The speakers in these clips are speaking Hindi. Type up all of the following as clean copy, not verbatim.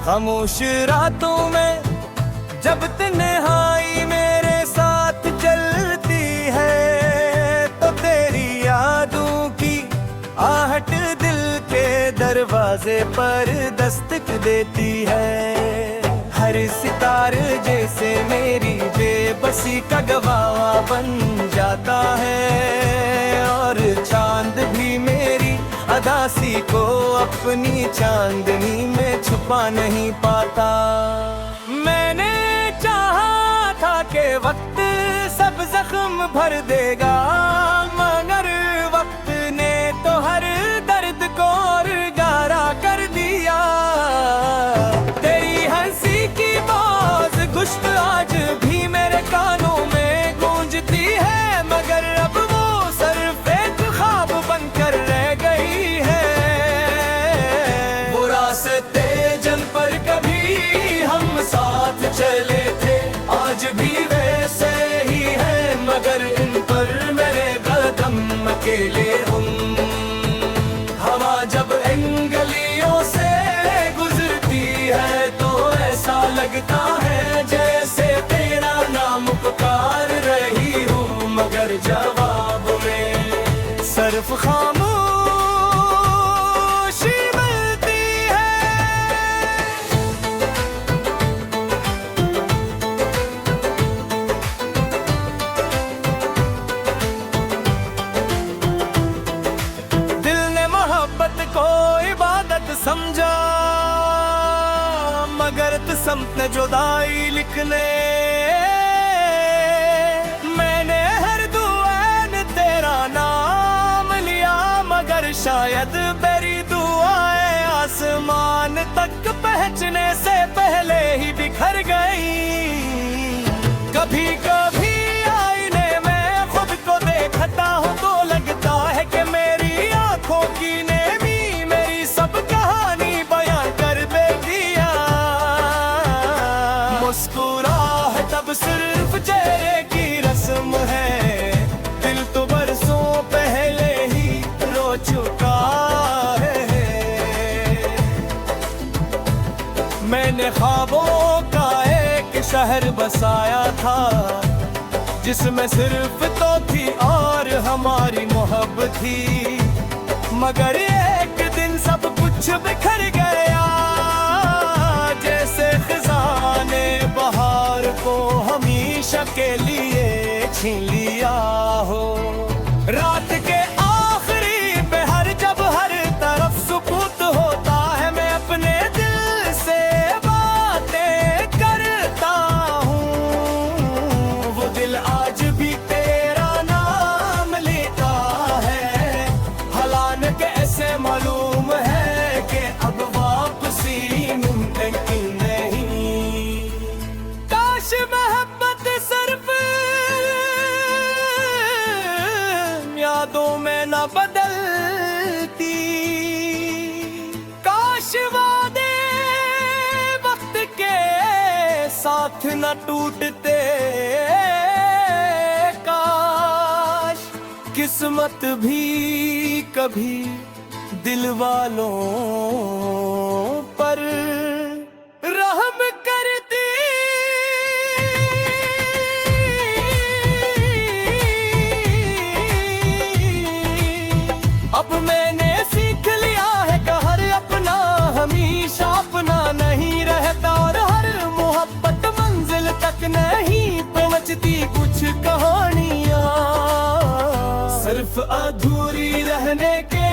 खामोश रातों में जब तन्हाई मेरे साथ चलती है, तो तेरी यादों की आहट दिल के दरवाजे पर दस्तक देती है। हर सितारे जैसे मेरी बेबसी का गवाह बन जाता है, और चांद भी मेरी अदासी को अपनी चांदनी में छुपा नहीं पाता। मैंने चाहा था कि वक्त सब जख्म भर देगा, मगर वक्त ने तो हर दर्द को और गारा कर दिया। तेरी हंसी की बात गुश्त आज भी मेरे कानों में गूंजती है, मगर अब वो सिर्फ एक ख्वाब बनकर रह गई है। वो रास्ते जन पर कभी हम साथ चले थे, आज भी वैसे ही है, मगर इन पर मेरे कदम अकेले हम। हवा जब इन गलियों से गुजरती है, तो ऐसा लगता है जैसे तेरा नाम पुकार रही हूँ, मगर जवाब में सिर्फ खामोशी मिलती है। दिल ने मोहब्बत को इबादत समझा, मगर किस्मत ने जुदाई लिखने। मैंने हर दुआन तेरा नाम लिया, मगर शायद मेरी दुआएं आसमान तक पहुंचने से पहले ही बिखर गई। कभी कभी आईने में खुद को देखता हूँ तो लगता है कि मेरी आंखों की नेमी मेरी सब कहानी बयां कर देती। मुस्कुराहट तब सिर्फ चेहरे की रस्म है, दिल तो बरसों पहले ही रो चुका है। मैंने ख्वाबों का एक शहर बसाया था, जिसमें सिर्फ तो थी और हमारी मोहब्बत थी, मगर एक दिन सब कुछ बिखर गया, जैसे खजाने बहार को हमेशा के लिए छीन लिया हो। रात के आखिरी पहर जब हर तरफ सुकूत होता है, मैं अपने दिल से बातें करता हूँ। वो दिल आज भी तेरा नाम लेता है, हालांकि कैसे मालूम है कि अब वापसी मुमकिन नहीं। काश मोहब्बत सिर्फ यादों में न बदलती, काश वादे वक्त के साथ न टूटते, काश किस्मत भी कभी दिल वालों पर रहम करती। अब मैंने सीख लिया है कि हर अपना हमेशा अपना नहीं रहता, और हर मोहब्बत मंजिल तक नहीं पहुंचती। कुछ कहानियां सिर्फ अधूरी रहने के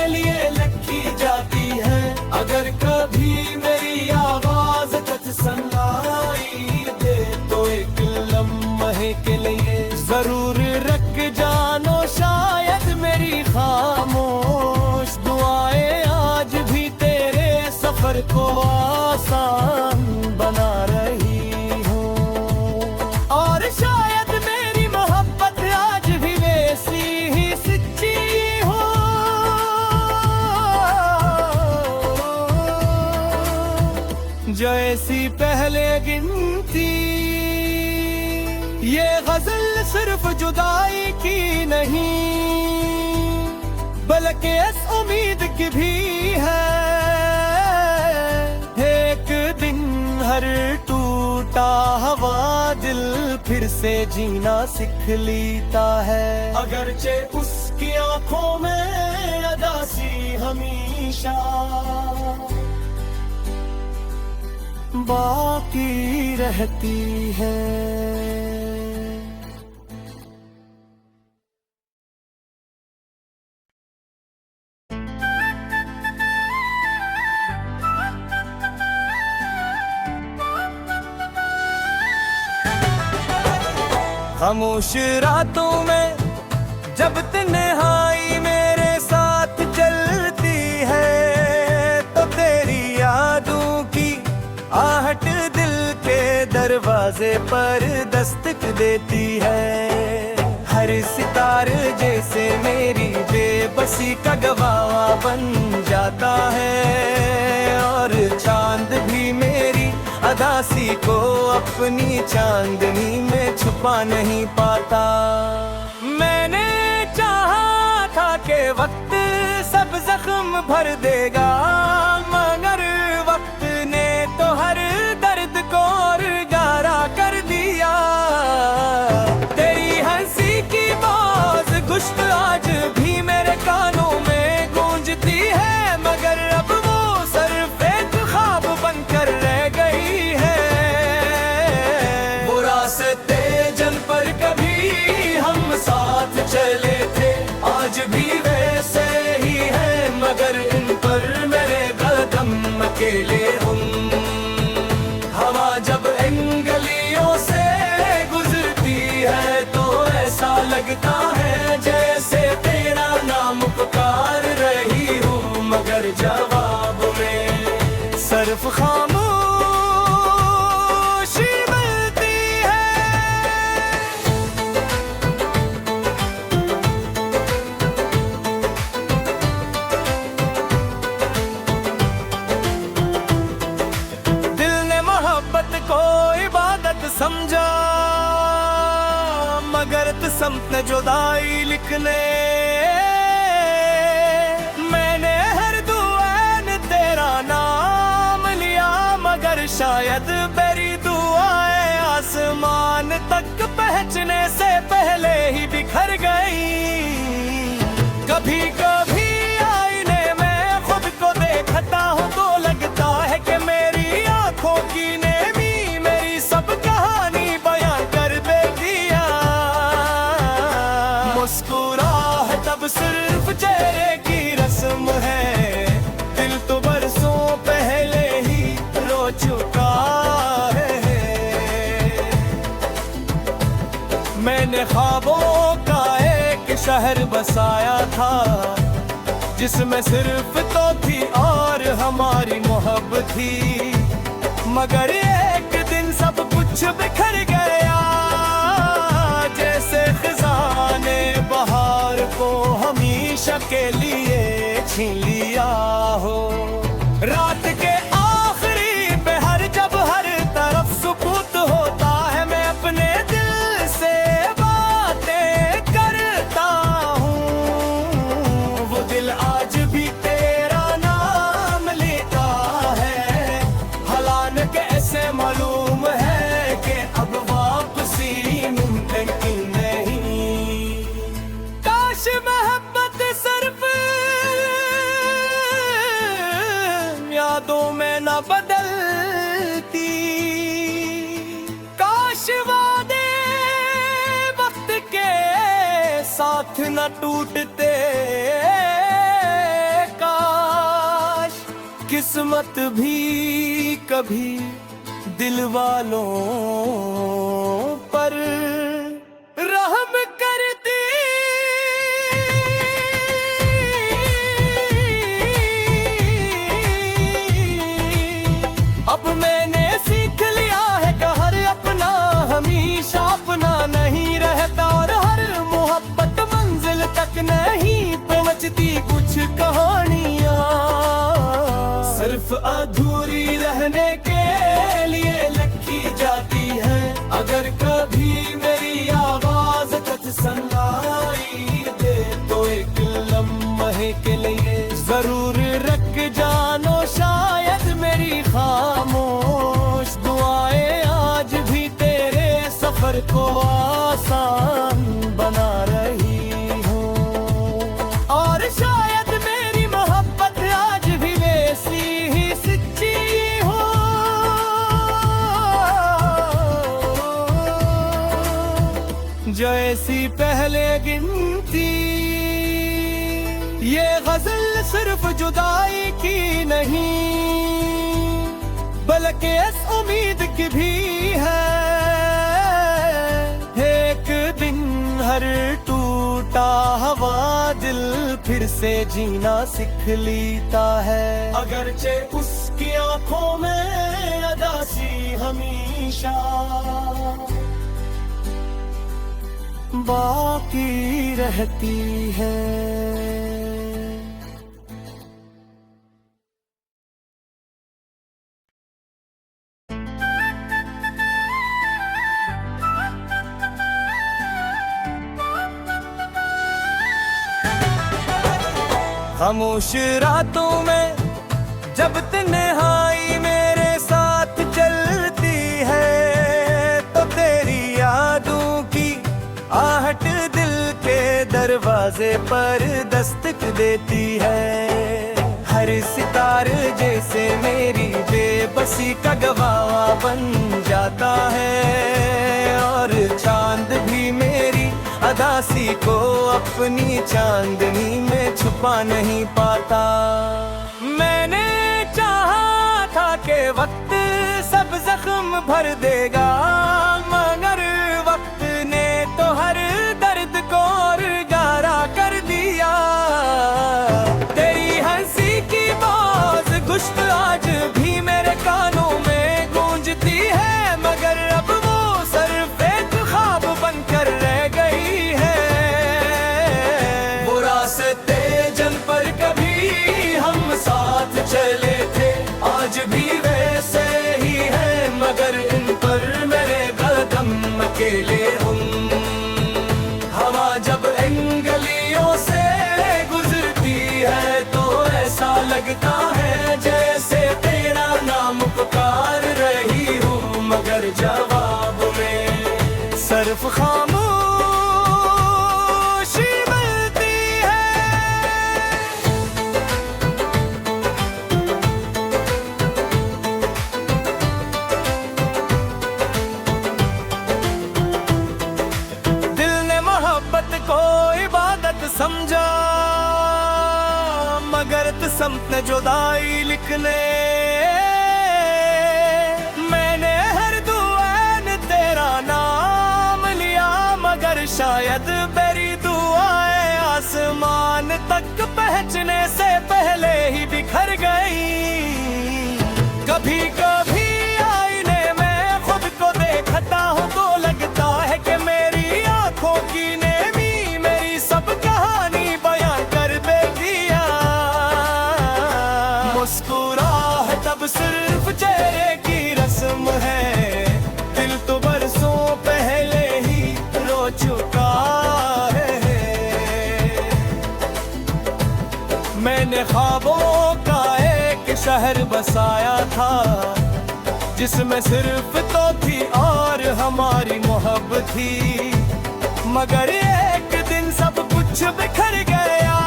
लिए लिखी जाती है, अगर कभी मेरी आवाज तुझ सुनाई दे, तो एक लम्हे के लिए जरूर रख जानो, शायद मेरी खामोश दुआएं आज भी तेरे सफर को आसान बना रही हूँ, और शायद मेरी मोहब्बत आज भी वैसी ही सच्ची हो। जैसी पहले गिनती, ये गजल सिर्फ जुदाई की नहीं, बल्कि इस उम्मीद की भी है, एक हर टूटा हवा दिल फिर से जीना सीख लेता है। अगरचे उसकी आंखों में अदासी हमेशा बाकी रहती है। खामोश रातों में जब तन्हाई मेरे साथ चलती है, तो तेरी यादों की आहट दिल के दरवाजे पर दस्तक देती है। हर सितारे जैसे मेरी बेबसी का गवाह बन जाता है, और चांद भी मेरी अदासी को अपनी चांदनी में छुपा नहीं पाता। मैंने चाहा था कि वक्त सब जख्म भर देगा, मगर वक्त ने तो हर दर्द को और गारा कर दिया। तेरी हंसी की बात गुश्त आज भी मेरे कानों में गूंजती है, मगर अब वो सिर्फ एक ख्वाब बनकर रह गई है। वो रास्ते जल पर कभी हम साथ चले थे, आज भी वैसे ही है, मगर इन पर मेरे कदम अकेले हम। हवा जब इन गलियों से गुजरती है तो ऐसा लगता है जैसे तेरा नाम पुकार रही हूँ, मगर जवाब में सिर्फ खामोशी मिलती है। दिल ने मोहब्बत को इबादत समझा, मगर किस्मत ने जुदाई लिखने। मैंने हर दुआ ने तेरा नाम लिया, मगर शायद मेरी दुआएं आसमान तक पहुंचने से पहले ही बिखर गई। कभी कभी आईने में खुद को देखता हूँ तो लगता है कि मेरी आंखों की नेमी मेरी सब कहानी बयां कर देती है। मुस्कुराहट तब सिर्फ चेहरे की रस्म है, दिल तो बरसों पहले ही रो चुका है। मैंने ख्वाबों का एक शहर बसाया था, जिसमें सिर्फ तो थी और हमारी मोहब्बत थी, मगर एक दिन सब कुछ बिखर गया, जैसे खजाने बहार को हमेशा के लिए छीन लिया हो। रात के आखिरी पहर जब हर तरफ सुकूत होता है, मैं अपने दिल से बातें करता हूँ। वो दिल आज भी तेरा नाम लेता है, हालान कैसे मालूम है कि अब वापसी मुमकिन नहीं। काश मोहब्बत सिर्फ यादों में न बदलती, काश वादे वक्त के साथ न टूटते, काश किस्मत भी कभी दिल वालों पर रहम करती। अब मैंने सीख लिया है कि हर अपना हमेशा अपना नहीं रहता, और हर मोहब्बत मंजिल तक नहीं पहुंचती। कुछ कहानियां सिर्फ अधूरी रहने के लिए लिखी जाती है। अगर कभी मेरी आवाज तक सुनाई दे तो एक लम्हे के लिए जरूर रख जानो, शायद मेरी खामोश सफर को आसान बना रही हो। और शायद मेरी मोहब्बत आज भी वैसी ही सच्ची हो। जो ऐसी पहले गिनती, ये गजल सिर्फ जुदाई की नहीं, बल्कि इस उम्मीद की भी है। एक दिन हर टूटा हुआ दिल फिर से जीना सीख लेता है। अगरचे उसकी आंखों में अदासी हमेशा बाकी रहती है। खामोश रातों में जब तन्हाई मेरे साथ चलती है, तो तेरी यादों की आहट दिल के दरवाजे पर दस्तक देती है। हर सितारे जैसे मेरी बेबसी का गवाह बन जाता है, और चांद भी मेरी अदासी को अपनी चांदनी में छुपा नहीं पाता। मैंने चाहा था कि वक्त सब जख्म भर देगा, मगर वक्त ने तो हर दर्द को और गारा कर दिया। तेरी हंसी की बात गुश्त आज भी मेरे कानों में गूंजती है, मगर अब वो सिर्फ एक ख्वाब बनकर रह गई है। वो रास्ते जल पर कभी हम साथ चले थे, आज भी वैसे ही है, मगर इन पर मेरे कदम अकेले हम। हवा जब इन गलियों से गुजरती है, तो ऐसा लगता है जैसे तेरा नाम पुकार रही हूँ, मगर जवाब में सिर्फ खामोशी मिलती है। दिल ने मोहब्बत को इबादत समझा, मगर किस्मत ने जुदाई लिखने। मैंने हर दुआन तेरा नाम लिया, मगर शायद मेरी दुआएं आसमान तक पहुंचने से पहले ही बिखर गई। कभी कभी आईने में खुद को देखता हूँ तो लगता है कि मेरी आंखों की नेमी मेरी सब कहानी बयां कर देगी। मुस्कुराहट तब सिर्फ चेहरे की रस्म है, दिल तो बरसों पहले ही रो चुका है। मैंने ख्वाबों का एक शहर बसाया था, जिसमें सिर्फ तो थी और हमारी मोहब्बत थी, मगर एक दिन सब कुछ बिखर गया,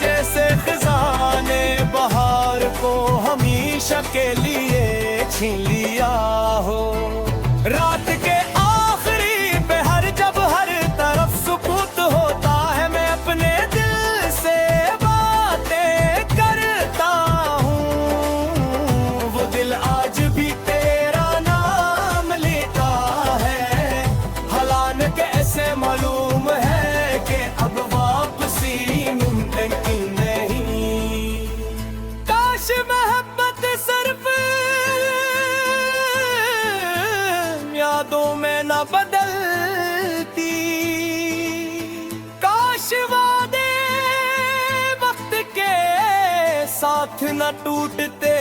जैसे खजाने बहार को हमेशा के लिए छीन लिया हो। रात के आखिरी पहर जब हर तरफ सुकूत होता है, मैं अपने दिल से बातें करता हूँ। वो दिल आज भी तेरा नाम लेता है, हालांकि कैसे मालूम है कि अब वापसी मुमकिन नहीं। काश मोहब्बत सिर्फ यादों में न बदलती, काश वादे वक्त के साथ न टूटते,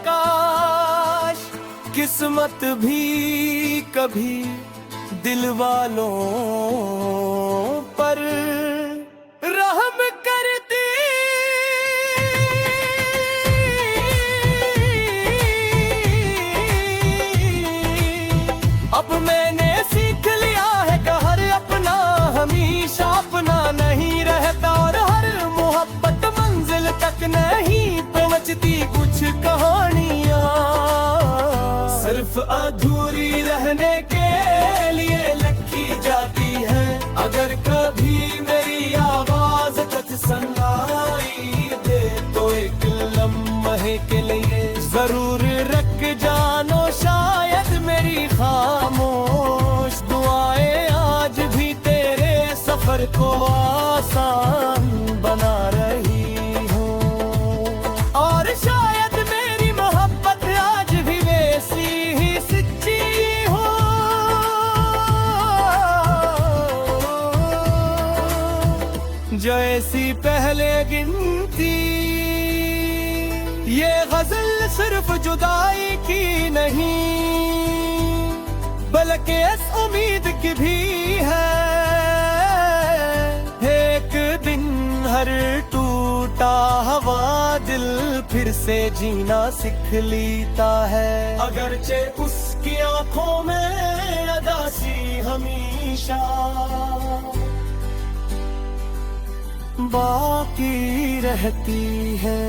काश किस्मत भी कभी दिल वालों पर रहम करती। अब मैंने सीख लिया है कि हर अपना हमेशा अपना नहीं रहता, और हर मोहब्बत मंजिल तक नहीं पहुंचती। कुछ कहानियां सिर्फ अधूरी रहने के लिए लिखी जाती है। अगर कभी मेरी आवाज तक सुनाई दे तो एक लम्हे के लिए जरूर रख जानो, शायद मेरी खामोश दुआएं आज भी तेरे सफर को आसान बना रही हो। और शायद मेरी मोहब्बत आज भी वैसी ही सच्ची हो, जैसी पहले गिनती। ये गजल सिर्फ जुदाई की नहीं, बल्कि इस उम्मीद की भी है। एक दिन हर टूटा हुआ दिल फिर से जीना सीख लेता है। अगरचे उसकी आंखों में अदासी हमेशा बाकी रहती है।